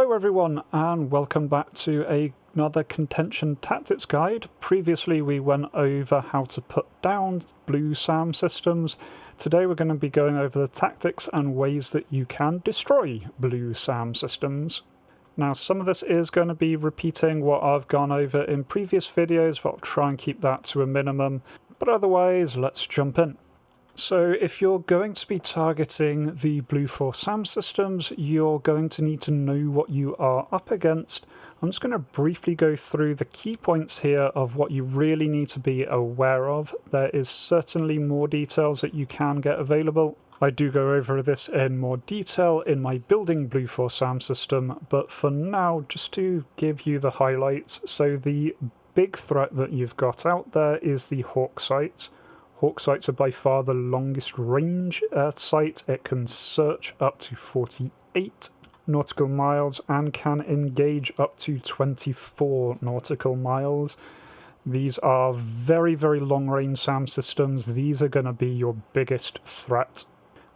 Hello everyone and welcome back to another Contention tactics guide. Previously we went over how to put down blue SAM systems. Today we're going to be going over the tactics and ways that you can destroy blue SAM systems. Now some of this is going to be repeating what I've gone over in previous videos, but I'll try and keep that to a minimum. But otherwise, let's jump in. So if you're going to be targeting the BlueFor SAM systems, you're going to need to know what you are up against. I'm just going to briefly go through the key points here of what you really need to be aware of. There is certainly more details that you can get available. I do go over this in more detail in my Building BlueFor SAM system, but for now, just to give you the highlights. So the big threat that you've got out there is the Hawk sight. Hawk sights are by far the longest range sight. It can search up to 48 nautical miles and can engage up to 24 nautical miles. These are very, very long-range SAM systems. These are going to be your biggest threat.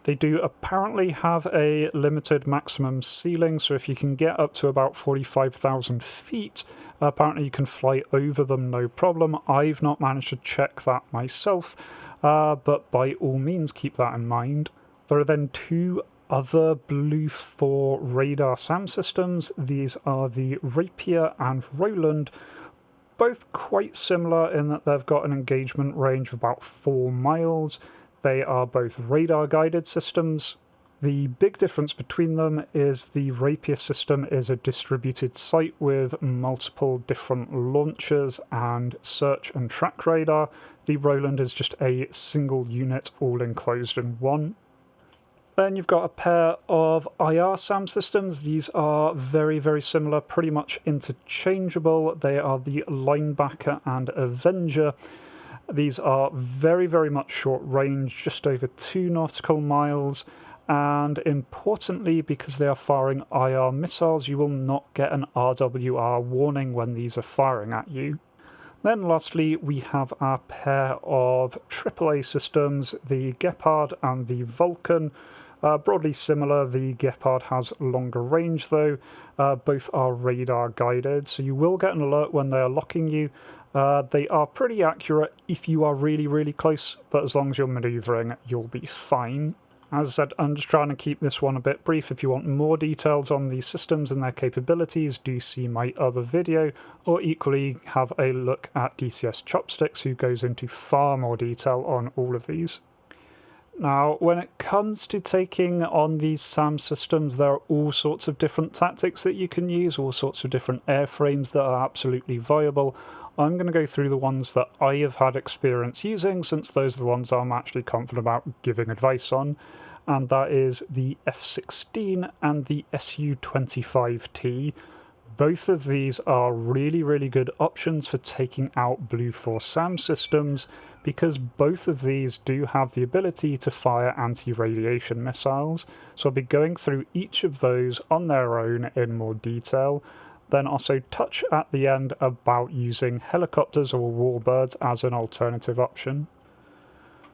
They do apparently have a limited maximum ceiling, so if you can get up to about 45,000 feet, apparently you can fly over them no problem. I've not managed to check that myself, but by all means keep that in mind. There are then two other BlueFor radar SAM systems. These are the Rapier and Roland, both quite similar in that they've got an engagement range of about 4 miles. They are both radar-guided systems. The big difference between them is the Rapier system is a distributed sight with multiple different launchers and search and track radar. The Roland is just a single unit all enclosed in one. Then you've got a pair of IR SAM systems. These are very, very similar, pretty much interchangeable. They are the Linebacker and Avenger. These are very, very much short range, just over 2 nautical miles, and importantly, because they are firing IR missiles, you will not get an RWR warning when these are firing at you. Then lastly, we have our pair of AAA systems, the Gepard and the Vulcan. Broadly similar, the Gepard has longer range though. Both are radar guided, so you will get an alert when they are locking you. They are pretty accurate if you are really, really close, but as long as you're manoeuvring, you'll be fine. As I said, I'm just trying to keep this one a bit brief. If you want more details on these systems and their capabilities, do see my other video, or equally have a look at DCS Chopsticks, who goes into far more detail on all of these. Now, when it comes to taking on these SAM systems, there are all sorts of different tactics that you can use, all sorts of different airframes that are absolutely viable. I'm going to go through the ones that I have had experience using, since those are the ones I'm actually confident about giving advice on, and that is the F-16 and the Su-25T. Both of these are really, really good options for taking out BlueFor SAM systems, because both of these do have the ability to fire anti-radiation missiles. So I'll be going through each of those on their own in more detail. Then also touch at the end about using helicopters or warbirds as an alternative option.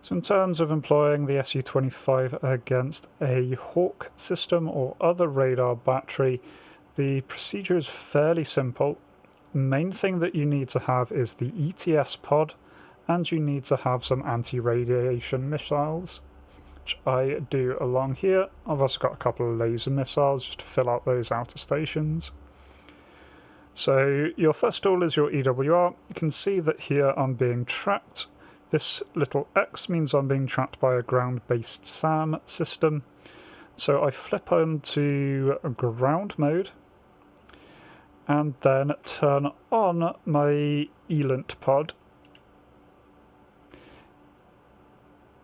So in terms of employing the Su-25 against a Hawk system or other radar battery, the procedure is fairly simple. Main thing that you need to have is the ETS pod, and you need to have some anti-radiation missiles, which I do along here. I've also got a couple of laser missiles just to fill out those outer stations. So your first tool is your EWR. You can see that here I'm being tracked. This little X means I'm being tracked by a ground-based SAM system. So I flip on to ground mode and then turn on my ELINT pod.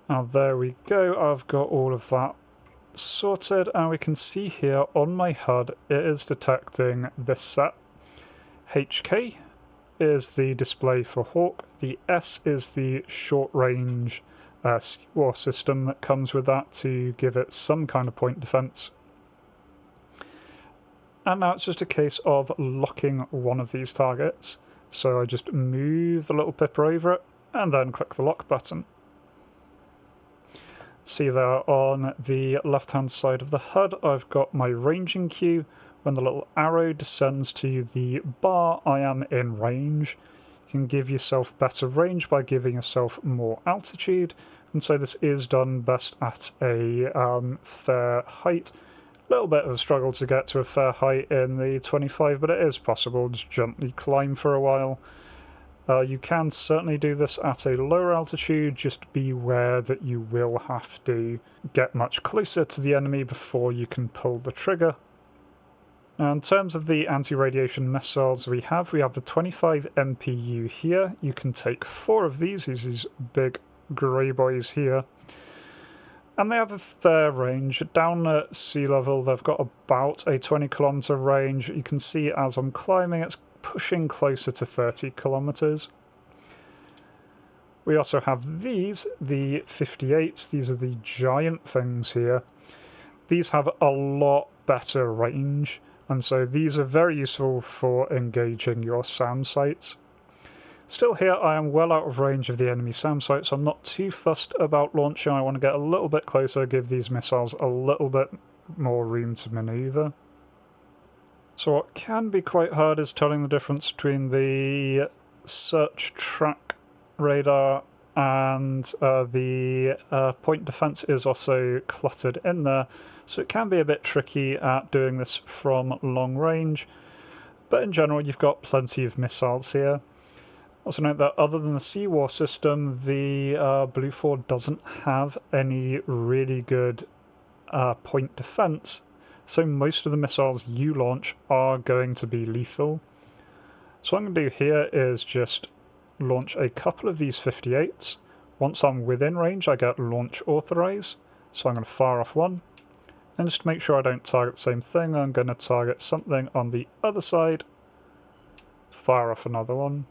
Now there we go, I've got all of that sorted, and we can see here on my HUD it is detecting this set. HK is the display for Hawk, the S is the short-range war system that comes with that to give it some kind of point defense. And now it's just a case of locking one of these targets. So I just move the little pipper over it and then click the lock button. See there on the left-hand side of the HUD, I've got my ranging queue. When the little arrow descends to the bar, I am in range. You can give yourself better range by giving yourself more altitude, and so this is done best at a fair height. A little bit of a struggle to get to a fair height in the 25, but it is possible. Just gently climb for a while. You can certainly do this at a lower altitude, just beware that you will have to get much closer to the enemy before you can pull the trigger. Now, in terms of the anti-radiation missiles we have the 25 MPU here. You can take 4 of these big grey boys here. And they have a fair range. Down at sea level, they've got about a 20-kilometre range. You can see as I'm climbing, it's pushing closer to 30 kilometres. We also have these, the 58s. These are the giant things here. These have a lot better range, and so these are very useful for engaging your SAM sites. Still here, I am well out of range of the enemy SAM sites, so I'm not too fussed about launching. I want to get a little bit closer, give these missiles a little bit more room to manoeuvre. So what can be quite hard is telling the difference between the search track radar and the point defense is also cluttered in there, so it can be a bit tricky at doing this from long range, but in general you've got plenty of missiles here. Also note that other than the Seawar system, the BlueFor doesn't have any really good point defense. So most of the missiles you launch are going to be lethal. So what I'm going to do here is just launch a couple of these 58s. Once I'm within range, I get launch authorize. So I'm going to fire off one. And just to make sure I don't target the same thing, I'm going to target something on the other side. Fire off another one.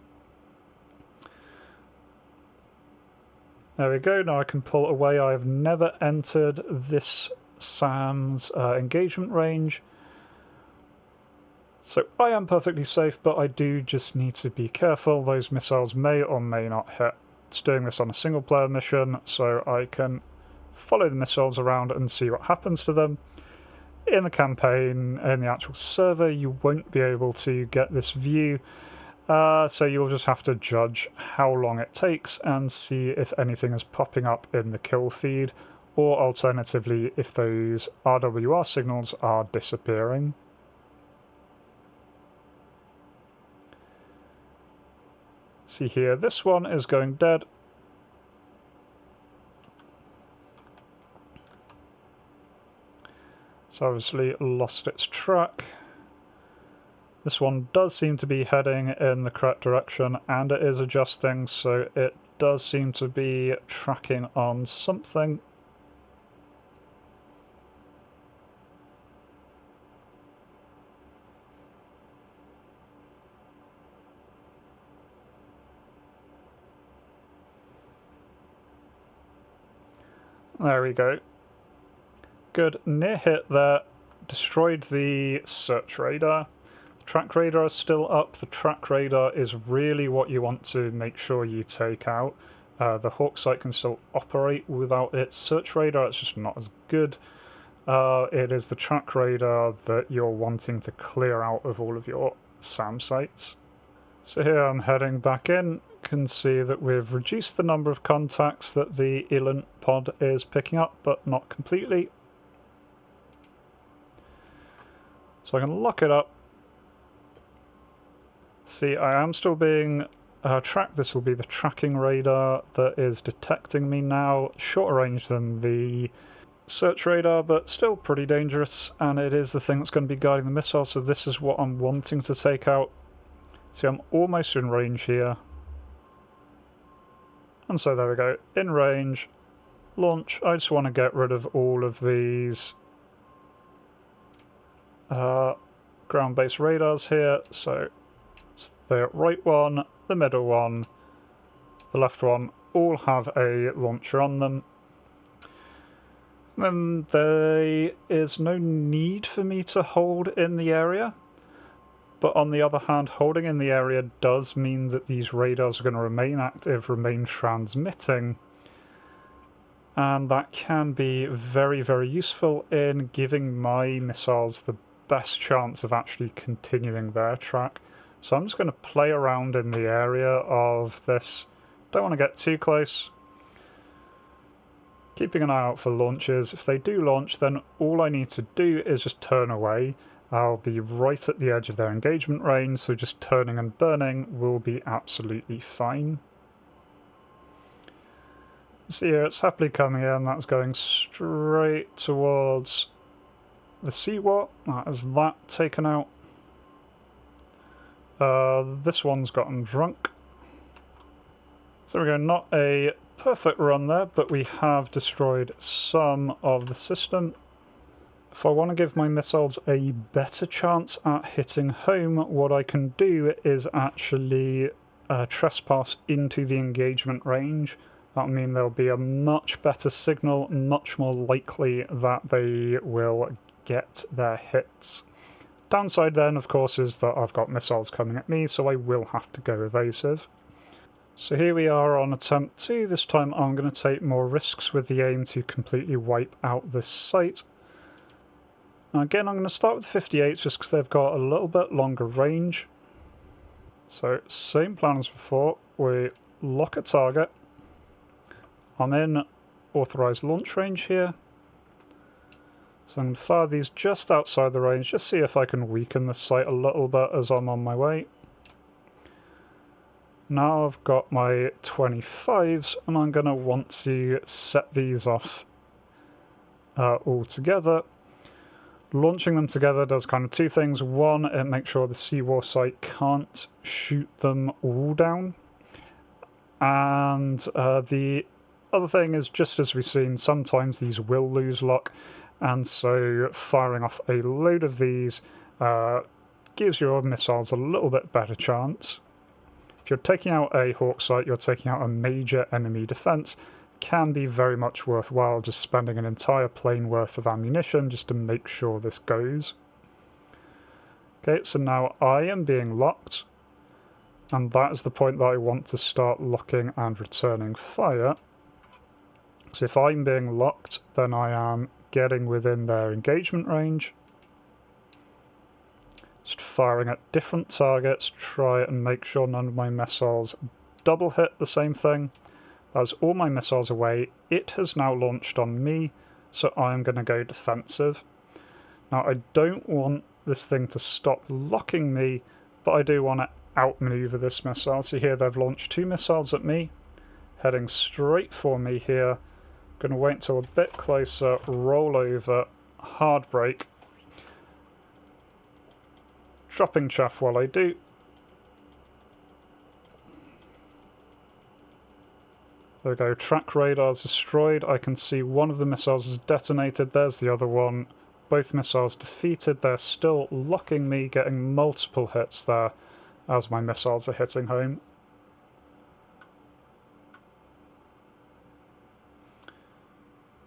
There we go, now I can pull away. I have never entered this SAM's engagement range, so I am perfectly safe, but I do just need to be careful. Those missiles may or may not hit. It's doing this on a single player mission, so I can follow the missiles around and see what happens to them. In the campaign, in the actual server, you won't be able to get this view, so you'll just have to judge how long it takes and see if anything is popping up in the kill feed, or alternatively if those RWR signals are disappearing. See here, this one is going dead. So obviously lost its track. This one does seem to be heading in the correct direction, and it is adjusting, so it does seem to be tracking on something. There we go. Good. Near hit there. Destroyed the search radar. The track radar is still up. The track radar is really what you want to make sure you take out. The Hawk site can still operate without its search radar. It's just not as good. It is the track radar that you're wanting to clear out of all of your SAM sites. So here I'm heading back in. Can see that we've reduced the number of contacts that the Elan pod is picking up, but not completely. So I can lock it up. See, I am still being tracked. This will be the tracking radar that is detecting me now. Shorter range than the search radar, but still pretty dangerous, and it is the thing that's going to be guiding the missile, so this is what I'm wanting to take out. See, I'm almost in range here. And so there we go, in range, launch. I just want to get rid of all of these ground-based radars here. So it's the right one, the middle one, the left one, all have a launcher on them. And there is no need for me to hold in the area. But on the other hand, holding in the area does mean that these radars are going to remain active, remain transmitting. and that can be very, very useful in giving my missiles the best chance of actually continuing their track. So I'm just going to play around in the area of this. Don't want to get too close. Keeping an eye out for launches. If they do launch, then all I need to do is just turn away. I'll be right at the edge of their engagement range, so just turning and burning will be absolutely fine. See here, it's happily coming in. That's going straight towards the seawall. That is that taken out. This one's gotten drunk. So we go, not a perfect run there, but we have destroyed some of the system. If I want to give my missiles a better chance at hitting home, what I can do is actually trespass into the engagement range. That'll mean there'll be a much better signal, much more likely that they will get their hits. Downside then, of course, is that I've got missiles coming at me, so I will have to go evasive. So here we are on attempt 2. This time I'm going to take more risks with the aim to completely wipe out this site. Now again, I'm going to start with 58s just because they've got a little bit longer range. So same plan as before, we lock a target. I'm in authorised launch range here. So I'm going to fire these just outside the range, just see if I can weaken the site a little bit as I'm on my way. Now I've got my 25s and I'm going to want to set these off all together. Launching them together does kind of two things. One, it makes sure the seawall site can't shoot them all down. And the other thing is, just as we've seen, sometimes these will lose lock. And so firing off a load of these gives your missiles a little bit better chance. If you're taking out a Hawk site, you're taking out a major enemy defence. Can be very much worthwhile just spending an entire plane worth of ammunition just to make sure this goes. Okay, so now I am being locked, and that is the point that I want to start locking and returning fire. So if I'm being locked, then I am getting within their engagement range. Just firing at different targets, try and make sure none of my missiles double hit the same thing. As all my missiles away, it has now launched on me, so I'm going to go defensive. Now I don't want this thing to stop locking me, but I do want to outmaneuver this missile. So here they've launched 2 missiles at me, heading straight for me here. Going to wait until a bit closer, roll over, hard brake. Dropping chaff while I do. There we go, track radar's destroyed. I can see one of the missiles is detonated, there's the other one. Both missiles defeated, they're still locking me, getting multiple hits there as my missiles are hitting home.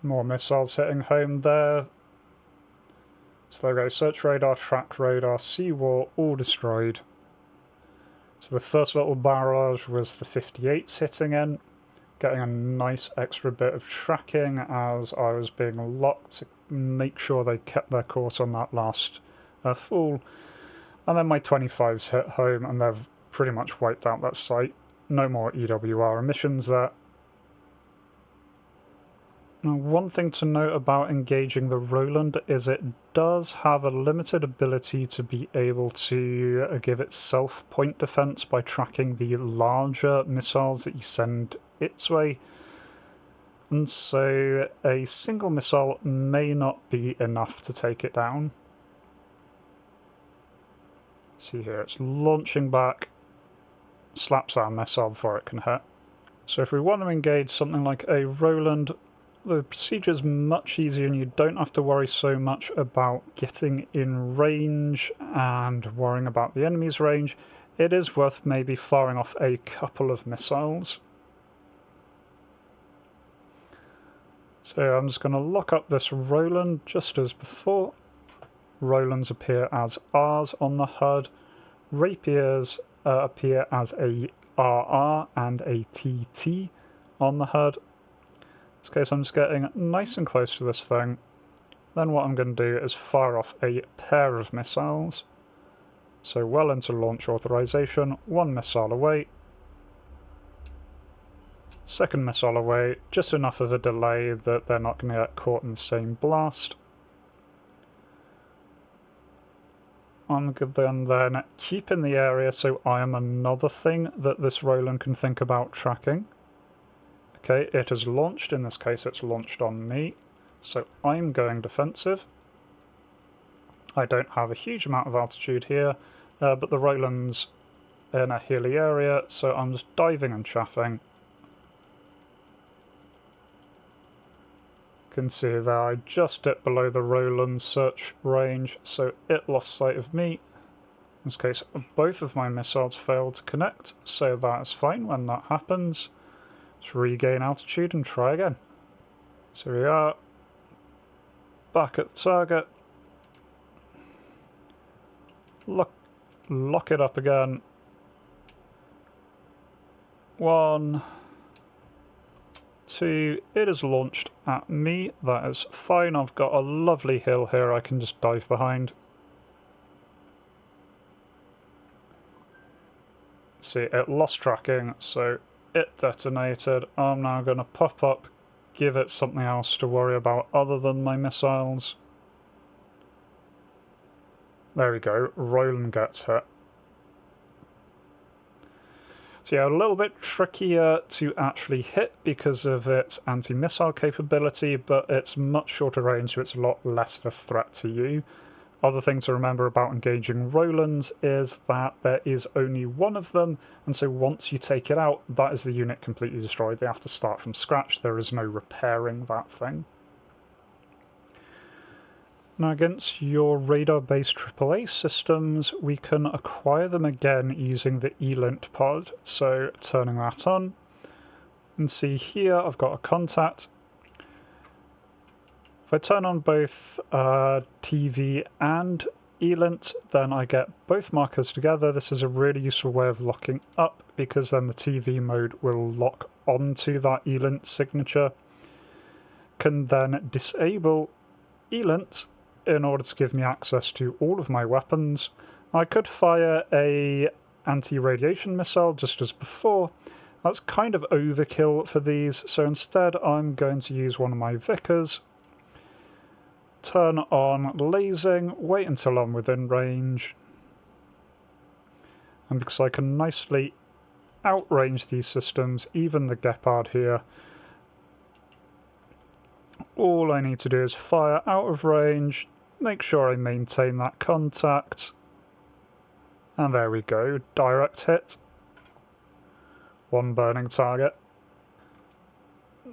More missiles hitting home there. So there we go, search radar, track radar, seawall, all destroyed. So the first little barrage was the 58s hitting in, getting a nice extra bit of tracking as I was being locked to make sure they kept their course on that last fall. And then my 25s hit home and they've pretty much wiped out that site. No more EWR emissions there. Now, one thing to note about engaging the Roland is it does have a limited ability to be able to give itself point defense by tracking the larger missiles that you send its way. And so a single missile may not be enough to take it down. See here, it's launching back, slaps our missile before it can hit. So if we want to engage something like a Roland, the procedure is much easier and you don't have to worry so much about getting in range and worrying about the enemy's range. It is worth maybe firing off a couple of missiles. So I'm just going to lock up this Roland just as before. Rolands appear as Rs on the HUD. Rapiers appear as a RR and a TT on the HUD. this case I'm just getting nice and close to this thing. Then what I'm going to do is fire off a pair of missiles. So well into launch authorization, one missile away. Second missile away, just enough of a delay that they're not going to get caught in the same blast. I'm good then keep in the area, so I am another thing that this Roland can think about tracking. Okay, it has launched, in this case it's launched on me, so I'm going defensive. I don't have a huge amount of altitude here, but the Roland's in a hilly area, so I'm just diving and chaffing. Can see there I just dipped below the Roland search range, so it lost sight of me. In this case both of my missiles failed to connect, so that is fine when that happens. Let's regain altitude and try again. So we are back at the target. Lock it up again. 1, 2, it is launched at me, that is fine. I've got a lovely hill here I can just dive behind. See, it lost tracking, so it detonated. I'm now going to pop up, give it something else to worry about other than my missiles. There we go, Roland gets hit. So yeah, a little bit trickier to actually hit because of its anti-missile capability, but it's much shorter range, so it's a lot less of a threat to you. Other thing to remember about engaging Rolands is that there is only one of them, and so once you take it out, that is the unit completely destroyed. They have to start from scratch. There is no repairing that thing. Now against your radar-based AAA systems, we can acquire them again using the ELINT pod, so turning that on. And see here I've got a contact. If I turn on both TV and ELINT, then I get both markers together. This is a really useful way of locking up, because then the TV mode will lock onto that ELINT signature. Can then disable ELINT in order to give me access to all of my weapons. I could fire a anti-radiation missile just as before. That's kind of overkill for these, so instead I'm going to use one of my Vickers. Turn on lasing, wait until I'm within range. And because I can nicely outrange these systems, even the Gepard here, all I need to do is fire out of range, make sure I maintain that contact, and there we go, direct hit. One burning target.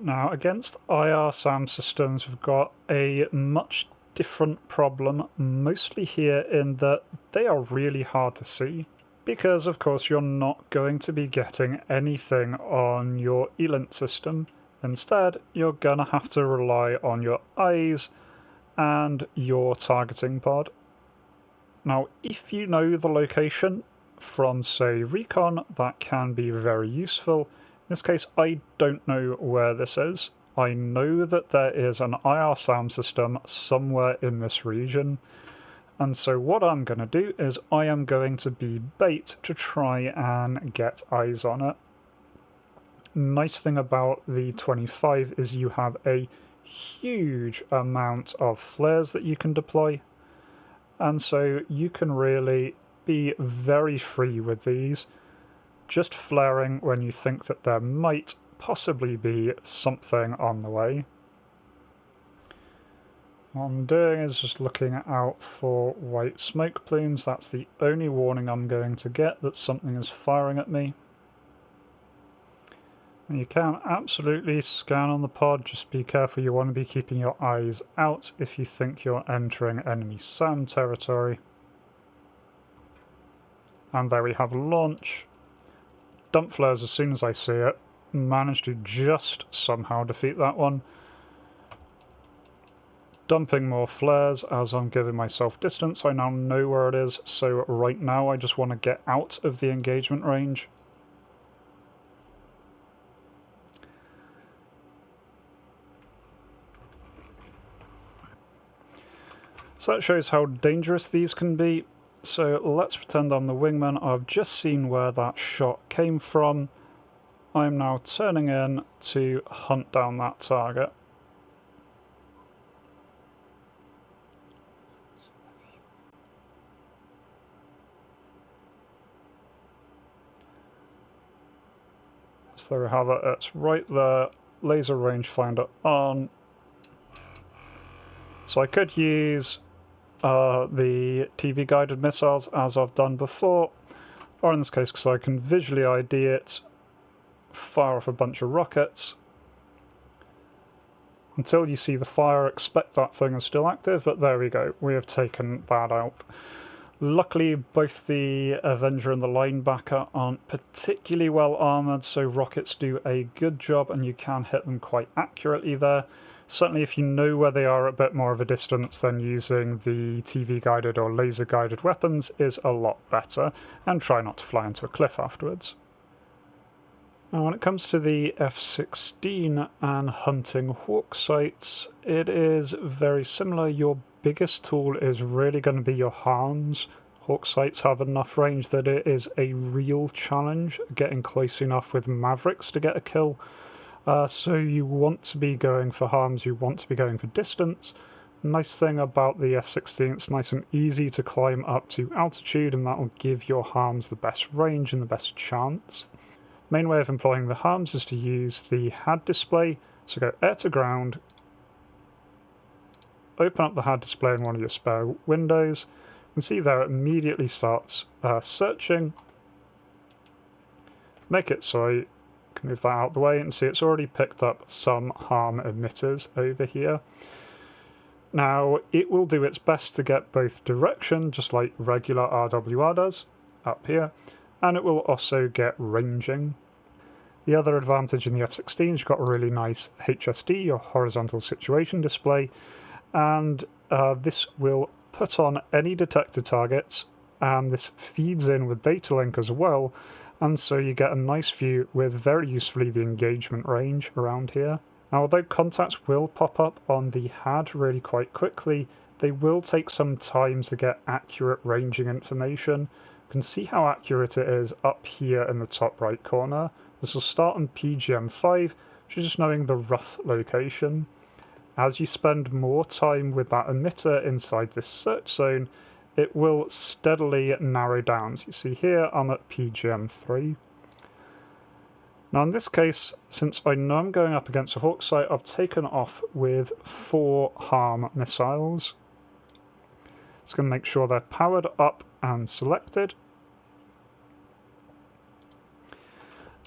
Now against IR SAM systems we've got a much different problem, mostly here in that they are really hard to see, because of course you're not going to be getting anything on your ELINT system. Instead, you're going to have to rely on your eyes and your targeting pod. Now, if you know the location from, say, Recon, that can be very useful. In this case, I don't know where this is. I know that there is an IR SAM system somewhere in this region, and so what I'm going to do is I am going to be bait to try and get eyes on it. Nice thing about the 25 is you have a huge amount of flares that you can deploy, and so you can really be very free with these, just flaring when you think that there might possibly be something on the way. What I'm doing is just looking out for white smoke plumes. That's the only warning I'm going to get that something is firing at me. And you can absolutely scan on the pod, just be careful, you want to be keeping your eyes out if you think you're entering enemy SAM territory. And there we have launch. Dump flares as soon as I see it. Managed to just somehow defeat that one. Dumping more flares as I'm giving myself distance. I now know where it is, so right now I just want to get out of the engagement range. So that shows how dangerous these can be. So let's pretend I'm the wingman. I've just seen where that shot came from. I'm now turning in to hunt down that target. So there we have it, it's right there, laser rangefinder on. So I could use the TV guided missiles as I've done before, or in this case, because I can visually ID it, fire off a bunch of rockets. Until you see the fire, expect that thing is still active, but there we go, we have taken that out. Luckily, both the Avenger and the Linebacker aren't particularly well armoured, so rockets do a good job and you can hit them quite accurately there. Certainly if you know where they are at a bit more of a distance, then using the TV-guided or laser-guided weapons is a lot better, and try not to fly into a cliff afterwards. Now when it comes to the F-16 and hunting hawk sites, it is very similar. Your biggest tool is really going to be your harms. Hawk sites have enough range that it is a real challenge getting close enough with Mavericks to get a kill. So you want to be going for harms, you want to be going for distance. Nice thing about the F-16, it's nice and easy to climb up to altitude, and that will give your harms the best range and the best chance. Main way of employing the harms is to use the HUD display. So go air to ground, open up the HUD display in one of your spare windows, and see there it immediately starts searching. Make it so you can move that out of the way and see it's already picked up some harm emitters over here. Now it will do its best to get both direction, just like regular RWR does, up here, and it will also get ranging. The other advantage in the F-16 is you've got a really nice HSD, or horizontal situation display, and this will put on any detected targets, and this feeds in with data link as well, and so you get a nice view with very usefully the engagement range around here. Now although contacts will pop up on the HUD really quite quickly, they will take some time to get accurate ranging information. You can see how accurate it is up here in the top right corner. This will start on PGM5, which is just knowing the rough location. As you spend more time with that emitter inside this search zone, it will steadily narrow down. So you see here I'm at PGM3. Now in this case, since I know I'm going up against a hawk site, I've taken off with 4 harm missiles. It's going to make sure they're powered up and selected.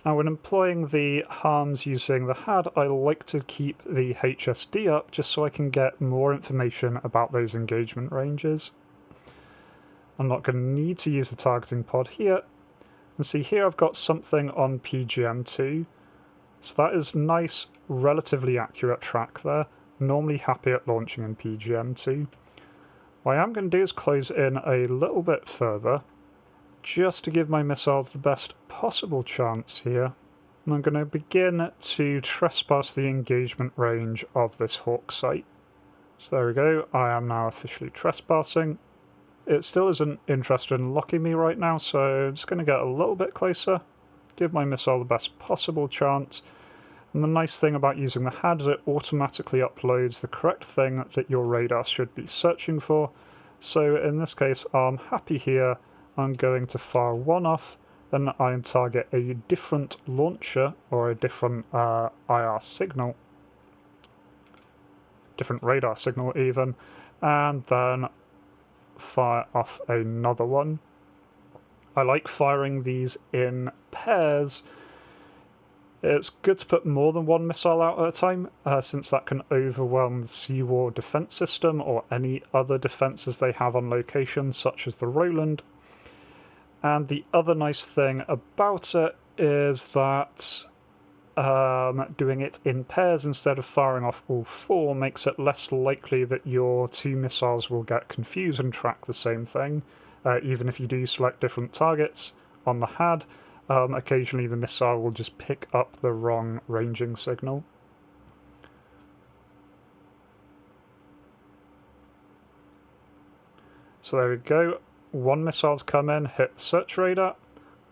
Now when employing the harms using the HUD, I like to keep the HSD up just so I can get more information about those engagement ranges. I'm not going to need to use the targeting pod here. And see here I've got something on PGM2. So that is nice, relatively accurate track there. Normally happy at launching in PGM2. What I am going to do is close in a little bit further, just to give my missiles the best possible chance here. And I'm going to begin to trespass the engagement range of this hawk site. So there we go, I am now officially trespassing. It still isn't interested in locking me right now, so I'm just going to get a little bit closer, give my missile the best possible chance. And the nice thing about using the HUD is it automatically uploads the correct thing that your radar should be searching for. So in this case, I'm happy here. I'm going to fire one off, then I target a different launcher or a different IR signal, different radar signal even, and then fire off another one. I like firing these in pairs. It's good to put more than one missile out at a time, since that can overwhelm the SEAD defense system or any other defenses they have on location, such as the Roland. And the other nice thing about it is that doing it in pairs instead of firing off all 4 makes it less likely that your 2 missiles will get confused and track the same thing. Even if you do select different targets on the HUD, occasionally the missile will just pick up the wrong ranging signal. So there we go. One missile's come in, hit the search radar.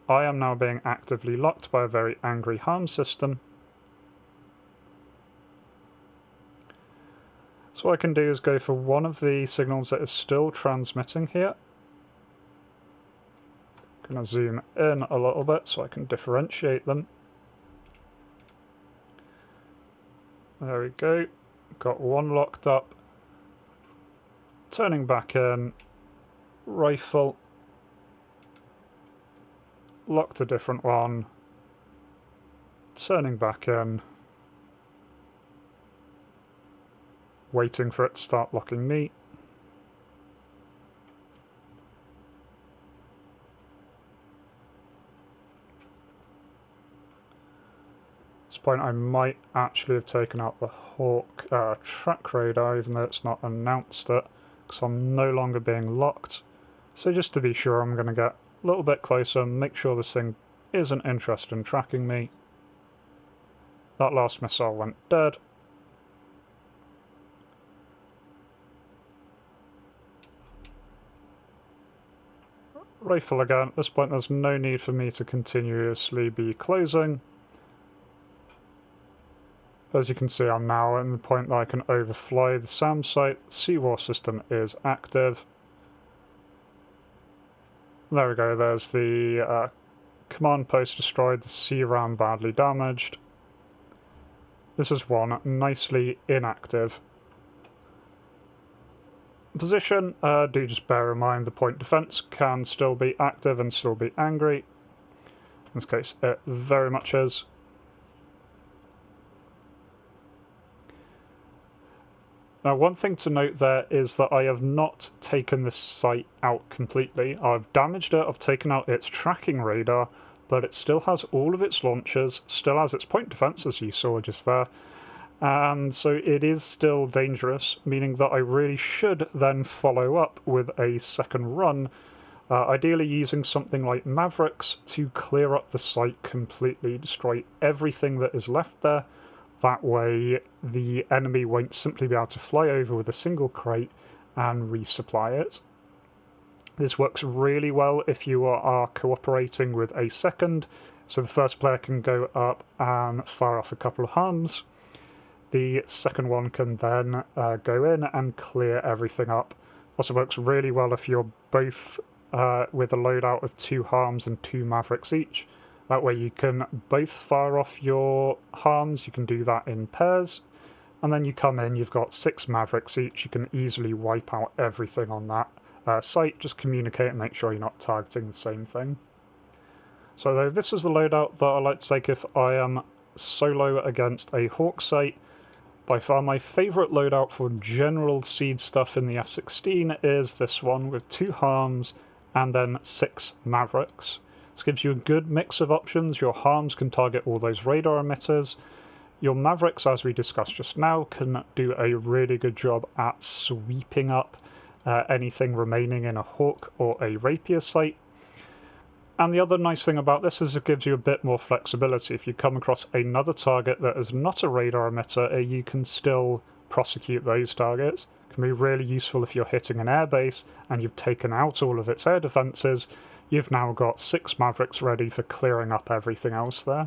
I am now being actively locked by a very angry harm system. So what I can do is go for one of the signals that is still transmitting here. I'm going to zoom in a little bit so I can differentiate them. There we go. Got one locked up. Turning back in. Rifle. Locked a different one. Turning back in. Waiting for it to start locking me. At this point I might actually have taken out the Hawk track radar, even though it's not announced it, because I'm no longer being locked. So just to be sure, I'm going to get a little bit closer and make sure this thing isn't interested in tracking me. That last missile went dead. Rifle again. At this point there's no need for me to continuously be closing. As you can see, I'm now at the point that I can overfly the SAM site. The Sea-War system is active. There we go, there's the command post destroyed, the C-RAM badly damaged. This is one nicely inactive. Position, do just bear in mind the point defence can still be active and still be angry. In this case it very much is. Now one thing to note there is that I have not taken this site out completely. I've damaged it, I've taken out its tracking radar, but it still has all of its launchers, still has its point defence as you saw just there. And so it is still dangerous, meaning that I really should then follow up with a second run, ideally using something like Mavericks to clear up the site completely, destroy everything that is left there. That way the enemy won't simply be able to fly over with a single crate and resupply it. This works really well if you are cooperating with a second, so the first player can go up and fire off a couple of harms. The second one can then go in and clear everything up. Also works really well if you're both with a loadout of 2 harms and 2 Mavericks each. That way you can both fire off your harms, you can do that in pairs, and then you come in, you've got 6 Mavericks each, you can easily wipe out everything on that site, just communicate and make sure you're not targeting the same thing. So this is the loadout that I like to take if I am solo against a Hawk site. By far my favourite loadout for general SEAD stuff in the F-16 is this one with 2 harms and then 6 Mavericks. This gives you a good mix of options. Your harms can target all those radar emitters. Your Mavericks, as we discussed just now, can do a really good job at sweeping up anything remaining in a Hawk or a Rapier site. And the other nice thing about this is it gives you a bit more flexibility. If you come across another target that is not a radar emitter, you can still prosecute those targets. It can be really useful if you're hitting an airbase and you've taken out all of its air defences. You've now got 6 Mavericks ready for clearing up everything else there.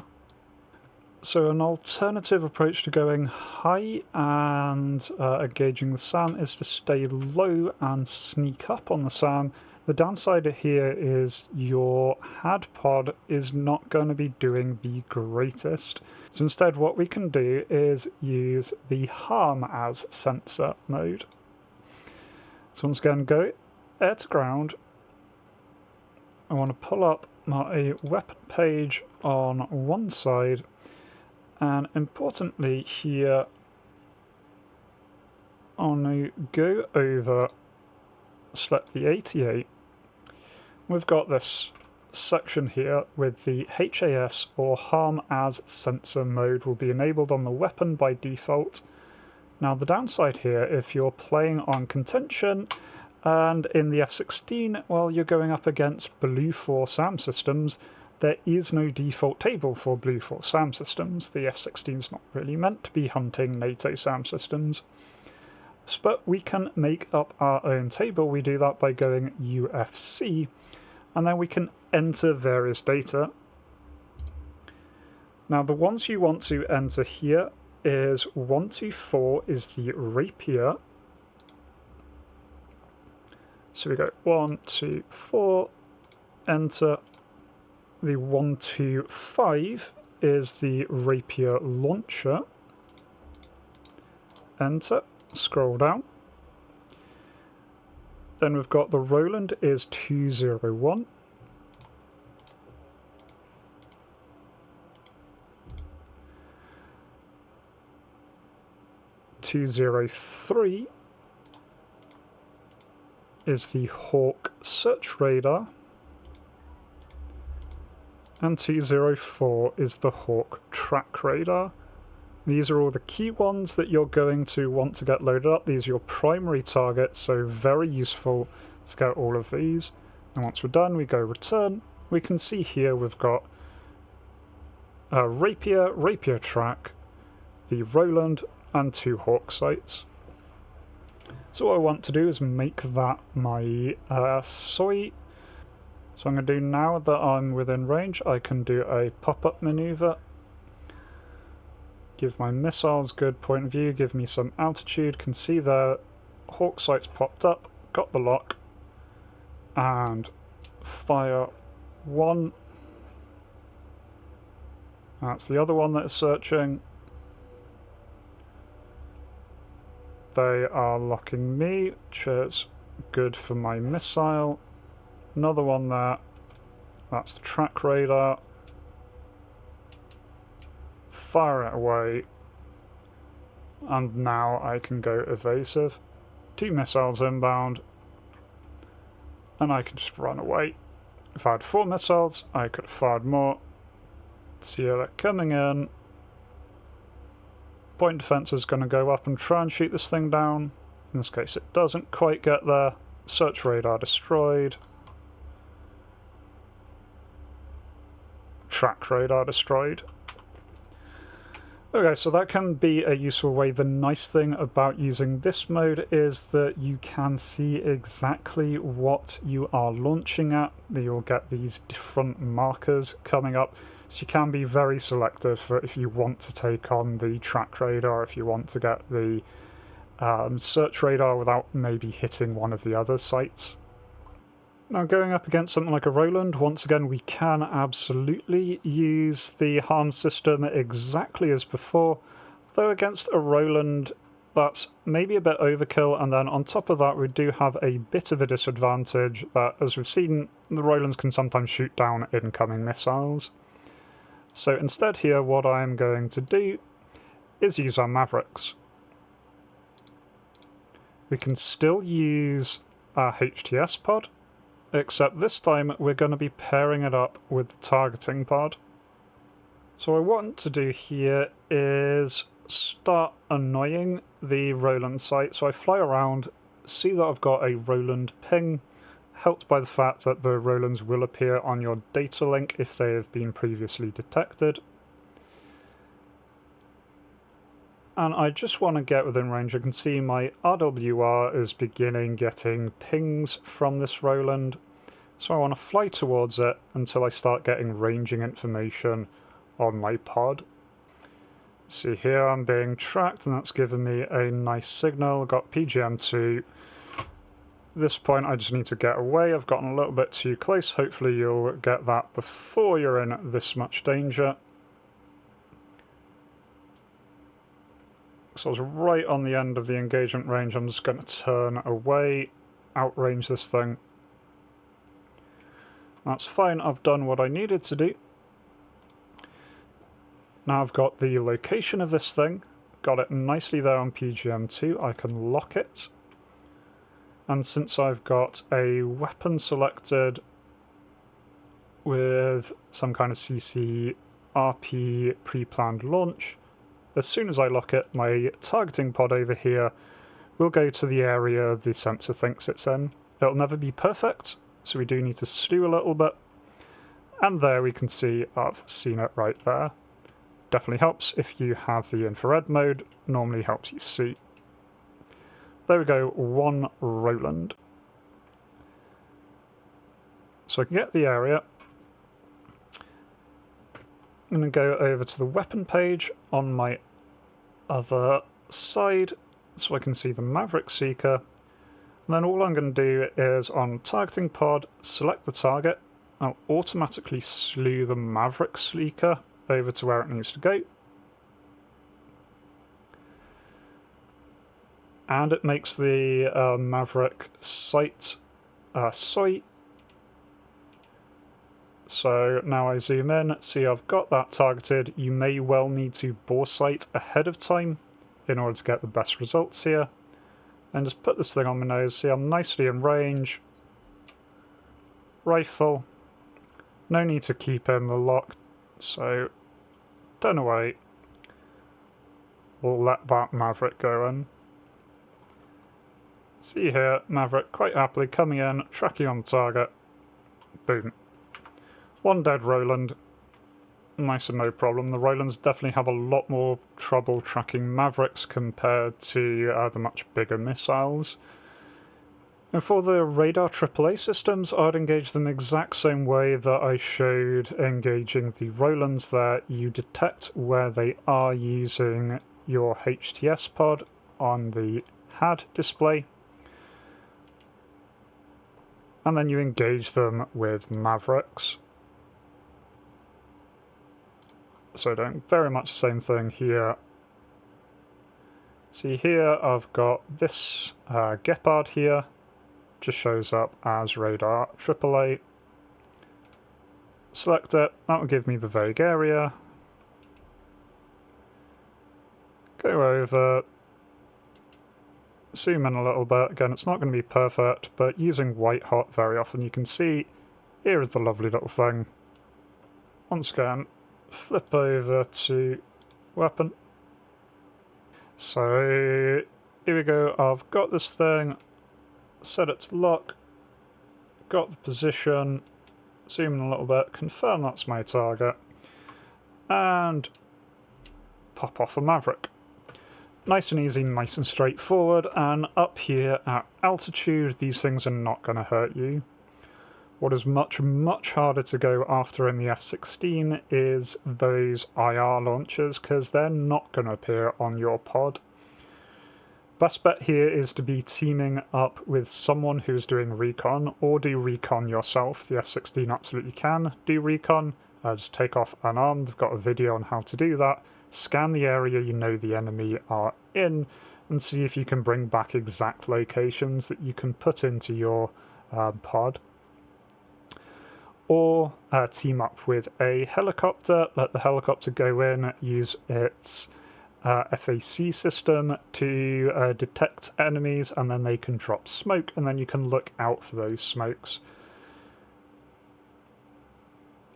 So an alternative approach to going high and engaging the SAM is to stay low and sneak up on the SAM. The downside here is your HAD pod is not going to be doing the greatest. So instead what we can do is use the harm as sensor mode. So once again, go air to ground. I want to pull up my weapon page on one side, and importantly here I want to go over, select the 88. We've got this section here with the HAS or harm as sensor mode will be enabled on the weapon by default. Now the downside here, if you're playing on Contention and in the F-16, well, you're going up against BlueFor SAM systems. There is no default table for BlueFor SAM systems. The F-16 is not really meant to be hunting NATO SAM systems. but we can make up our own table. We do that by going UFC, and then we can enter various data. Now the ones you want to enter here is 124 is the rapier. So we go 1, 2, 4, enter. The 125 is the rapier launcher. Enter. Scroll down. Then we've got the Roland is 201. .203 is the Hawk search radar, and 204 is the Hawk track radar. These are all the key ones that you're going to want to get loaded up. These are your primary targets, so very useful to get all of these. And once we're done, we go return. We can see here we've got a rapier track, the Roland, and 2 Hawk sites. So what I want to do is make that my SOI. So I'm going to do, now that I'm within range, I can do a pop-up maneuver. Give my missiles good point of view, give me some altitude. Can see the Hawk sites popped up, got the lock, and fire 1. That's the other one that is searching. They are locking me, which is good for my missile. Another one there. That's the track radar. Fire it away. And now I can go evasive. 2 missiles inbound. And I can just run away. If I had 4 missiles, I could have fired more. See how they're coming in. Point defense is going to go up and try and shoot this thing down. In this case, it doesn't quite get there. Search radar destroyed. Track radar destroyed. Okay, so that can be a useful way. The nice thing about using this mode is that you can see exactly what you are launching at. You'll get these different markers coming up. So you can be very selective for if you want to take on the track radar, if you want to get the search radar without maybe hitting one of the other sites. Now going up against something like a Roland, once again we can absolutely use the harm system exactly as before, though against a Roland that's maybe a bit overkill, and then on top of that we do have a bit of a disadvantage that, as we've seen, the Rolands can sometimes shoot down incoming missiles. So instead here what I'm going to do is use our Mavericks. We can still use our HTS pod, except this time we're going to be pairing it up with the targeting pod. So what I want to do here is start annoying the Roland site. So I fly around, see that I've got a Roland ping, helped by the fact that the Rolands will appear on your data link if they have been previously detected. And I just want to get within range. I can see my RWR is beginning getting pings from this Roland. So I want to fly towards it until I start getting ranging information on my pod. See here I'm being tracked, and that's given me a nice signal. Got PGM2. This point I just need to get away. I've gotten a little bit too close. Hopefully you'll get that before you're in this much danger. So I was right on the end of the engagement range. I'm just going to turn away, outrange this thing. That's fine, I've done what I needed to do. Now I've got the location of this thing, got it nicely there on PGM2, I can lock it. And since I've got a weapon selected with some kind of CCRP pre-planned launch, as soon as I lock it, my targeting pod over here will go to the area the sensor thinks it's in. It'll never be perfect, so we do need to stew a little bit. And there we can see I've seen it right there. Definitely helps if you have the infrared mode, normally helps you see. there we go, 1 Roland. So I can get the area. I'm going to go over to the weapon page on my other side so I can see the Maverick Seeker. And then all I'm going to do is on targeting pod, select the target. I'll automatically slew the Maverick Seeker over to where it needs to go. And it makes the Maverick sight soy. So now I zoom in, see I've got that targeted. You may well need to bore sight ahead of time in order to get the best results here. And just put this thing on my nose, see I'm nicely in range. Rifle. No need to keep in the lock, so don't away. We'll let that Maverick go in. See here, Maverick quite happily coming in, tracking on target. Boom. 1 dead Roland. Nice and no problem. The Rolands definitely have a lot more trouble tracking Mavericks compared to the much bigger missiles. And for the radar AAA systems, I'd engage them exact same way that I showed engaging the Rolands there. You detect where they are using your HTS pod on the HAD display. And then you engage them with Mavericks. So doing very much the same thing here. See here I've got this Gepard here, just shows up as radar AAA. Select it, that will give me the vague area. Go over, zoom in a little bit. Again, it's not going to be perfect, but using white hot very often you can see here is the lovely little thing. Once again, flip over to weapon. So here we go, I've got this thing, set it to lock, got the position, zoom in a little bit, confirm that's my target, and pop off a Maverick. Nice and easy, nice and straightforward, and up here at altitude these things are not going to hurt you. What is much, much harder to go after in the F-16 is those IR launchers, because they're not going to appear on your pod. Best bet here is to be teaming up with someone who's doing recon, or do recon yourself. The F-16 absolutely can do recon. Just take off unarmed. I've got a video on how to do that. Scan the area you know the enemy are in, and see if you can bring back exact locations that you can put into your pod. Or team up with a helicopter, let the helicopter go in, use its FAC system to detect enemies, and then they can drop smoke, and then you can look out for those smokes.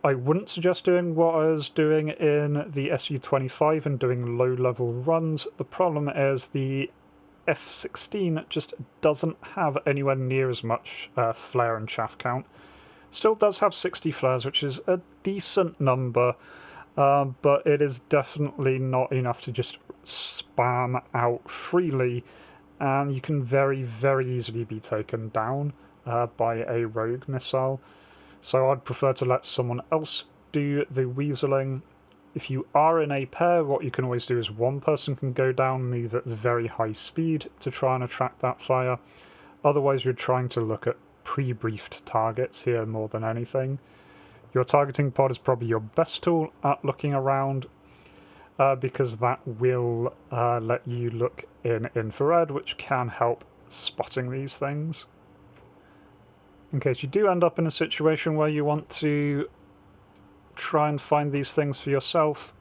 I wouldn't suggest doing what I was doing in the Su-25 and doing low-level runs. The problem is the F-16 just doesn't have anywhere near as much flare and chaff count. Still does have 60 flares, which is a decent number, but it is definitely not enough to just spam out freely, and you can very, very easily be taken down by a rogue missile. So I'd prefer to let someone else do the weaseling. If you are in a pair, what you can always do is one person can go down, move at very high speed to try and attract that fire. Otherwise, you're trying to look at pre-briefed targets here more than anything. Your targeting pod is probably your best tool at looking around, because that will let you look in infrared, which can help spotting these things. In case you do end up in a situation where you want to try and find these things for yourself,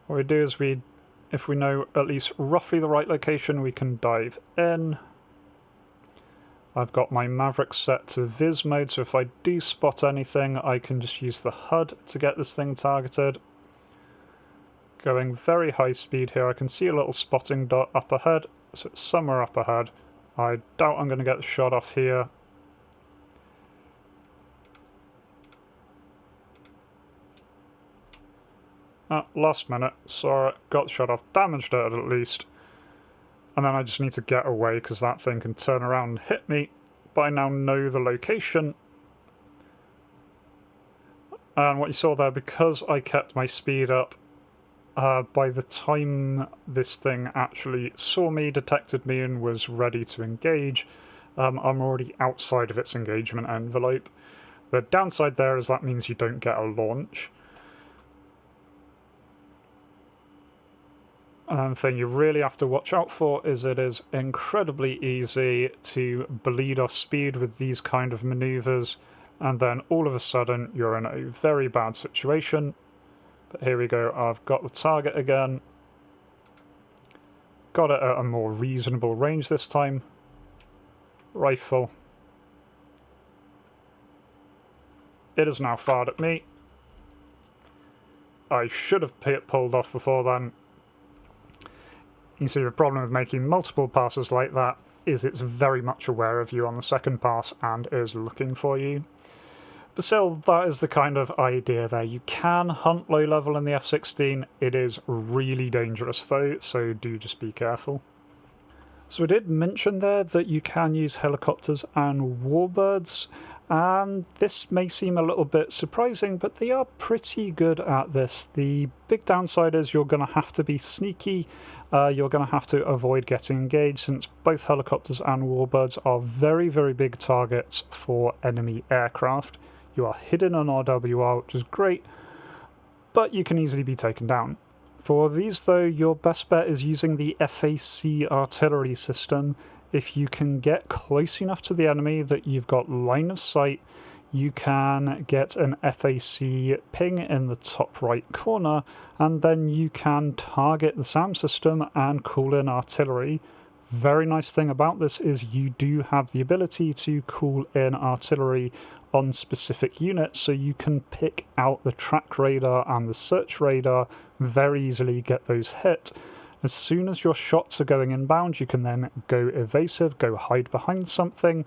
what we do is if we know at least roughly the right location, we can dive in. I've got my Maverick set to Viz mode, so if I do spot anything, I can just use the HUD to get this thing targeted. Going very high speed here, I can see a little spotting dot up ahead, so it's somewhere up ahead. I doubt I'm going to get the shot off here. Last minute, saw it, got the shot off, damaged it at least. And then I just need to get away because that thing can turn around and hit me. But I now know the location. And what you saw there, because I kept my speed up, by the time this thing actually saw me, detected me, and was ready to engage, I'm already outside of its engagement envelope. The downside there is that means you don't get a launch. And the thing you really have to watch out for is it is incredibly easy to bleed off speed with these kind of maneuvers, and then all of a sudden you're in a very bad situation. But here we go, I've got the target again. Got it at a more reasonable range this time. Rifle. It is now fired at me. I should have pulled off before then. You see, the problem with making multiple passes like that is it's very much aware of you on the second pass and is looking for you. But still, that is the kind of idea there. You can hunt low level in the F-16. It is really dangerous though, so do just be careful. So I did mention there that you can use helicopters and warbirds, and this may seem a little bit surprising, but they are pretty good at this. The big downside is you're going to have to be sneaky. You're going to have to avoid getting engaged, since both helicopters and warbirds are very, very big targets for enemy aircraft. You are hidden on RWR, which is great, but you can easily be taken down. For these though, your best bet is using the FAC artillery system. If you can get close enough to the enemy that you've got line of sight, you can get an FAC ping in the top right corner, and then you can target the SAM system and call in artillery. Very nice thing about this is you do have the ability to call in artillery on specific units, so you can pick out the track radar and the search radar, very easily get those hit. As soon as your shots are going inbound, you can then go evasive, go hide behind something,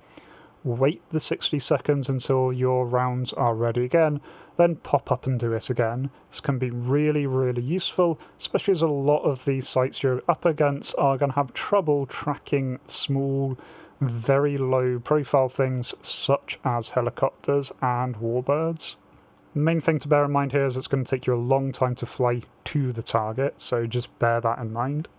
wait the 60 seconds until your rounds are ready again, then pop up and do it again. This can be really, really useful, especially as a lot of these sites you're up against are going to have trouble tracking small, very low profile things such as helicopters and warbirds. The main thing to bear in mind here is it's going to take you a long time to fly to the target, so just bear that in mind.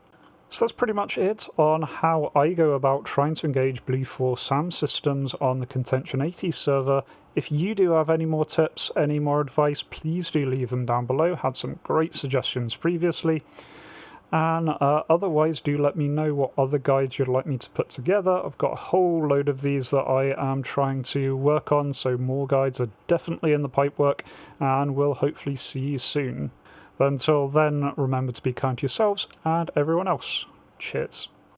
So that's pretty much it on how I go about trying to engage BlueFor SAM systems on the Contention 80 server. If you do have any more tips, any more advice, please do leave them down below. Had some great suggestions previously. And otherwise, do let me know what other guides you'd like me to put together. I've got a whole load of these that I am trying to work on, so more guides are definitely in the pipework, and we'll hopefully see you soon. But until then, remember to be kind to yourselves and everyone else. Cheers.